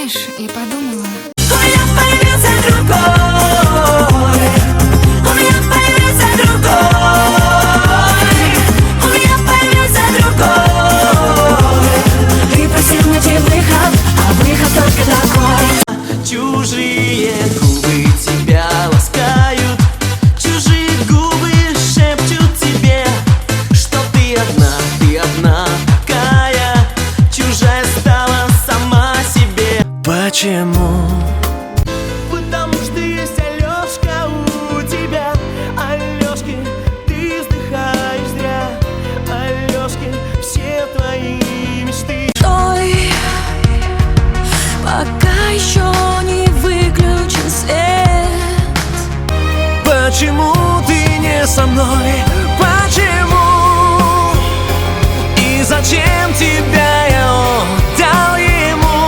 знаешь, я подумала. У меня появился другой. У меня появился другой. У меня появился другой. Ты просил найти выход, а выход только такой. Чужие губы тебя ласкают, чужие губы шепчут тебе, что ты одна такая, чужая стала сама себе. Почему? Потому что есть Алёшка у тебя, Алёшки, ты вздыхаешь зря, Алёшки, все твои мечты. Ой, пока еще не выключен свет. Почему ты не со мной? Почему? И зачем тебя я отдал ему?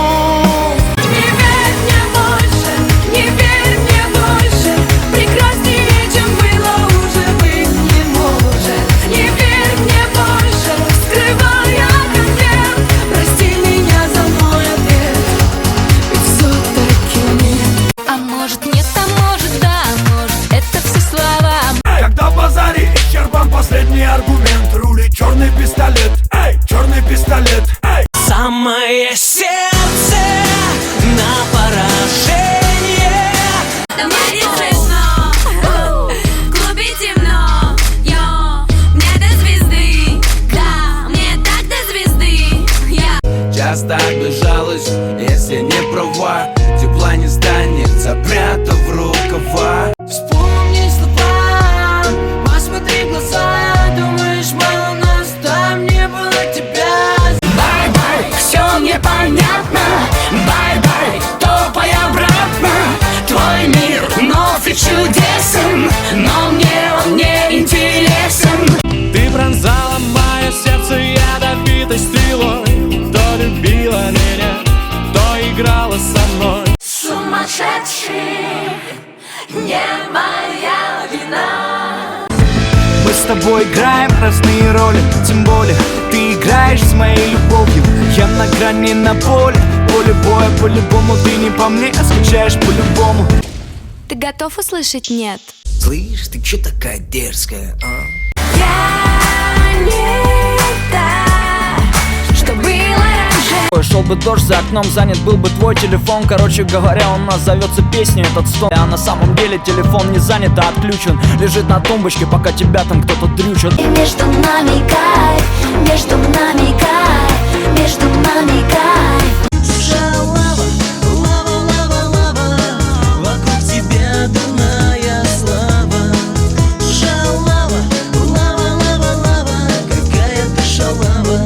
Не верь мне больше, не верь мне больше. Прекраснее, чем было, уже быть не может. Не верь мне больше, скрывая конверт. Прости меня за мой ответ, ведь все-таки нет. А может нет, а может да, может это все слова. Когда в базаре исчерпан последний аргумент, рулит черный пистолет, эй, черный пистолет, эй. Самое сердце на поражение. Мне не слышно, в клубе темно, мне до звезды, да, мне так до звезды, Часто обижалась, если не права, тепла не станет, запрятав рукава. Вспомни слова, посмотри в глаза, думаешь, мало нас, там не было тебя. Бай-бай, все мне понятно, бай-бай, топай обратно. Твой мир вновь и чудесен, но мне он не интересен. Ты пронзала мое сердце ядовитой стрелой. То любила меня, то играла со мной. Сумасшедший, не моя вина. Мы с тобой играем разные роли, тем более ты играешь с моей любовью. Я на грани на поле боя, по-любому ты не по мне, а скучаешь по-любому. Ты готов услышать нет? Слышь, ты чё такая дерзкая, а? Я не та, что было раньше. Шел бы дождь, за окном занят был бы твой телефон. Короче говоря, у нас зовется песня этот стон. А на самом деле телефон не занят, а отключен. Лежит на тумбочке, пока тебя там кто-то дрючит. И между нами кайф, между нами кайф, между нами кайф. Шалава, лава, лава, лава, вокруг тебя дурная слава. Шалава, лава, лава, лава, какая ты шалава.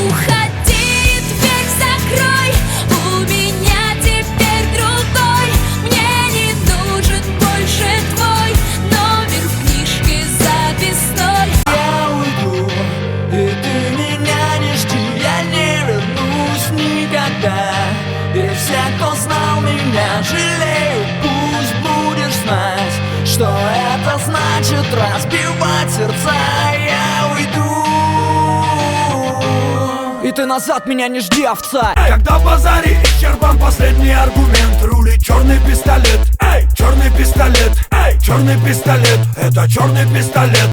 Уходи, дверь закрой, у меня теперь другой. Мне не нужен больше твой номер в книжке записной. Я уйду, и ты меня не жди, я не вернусь никогда. И все, кто знал меня, жалеют, пусть будешь знать, что это значит разбивать сердца. Я уйду. И ты назад меня не жди, овца. Когда в базаре исчерпан последний аргумент, рулит черный пистолет, эй, черный пистолет, эй, черный пистолет, это черный пистолет.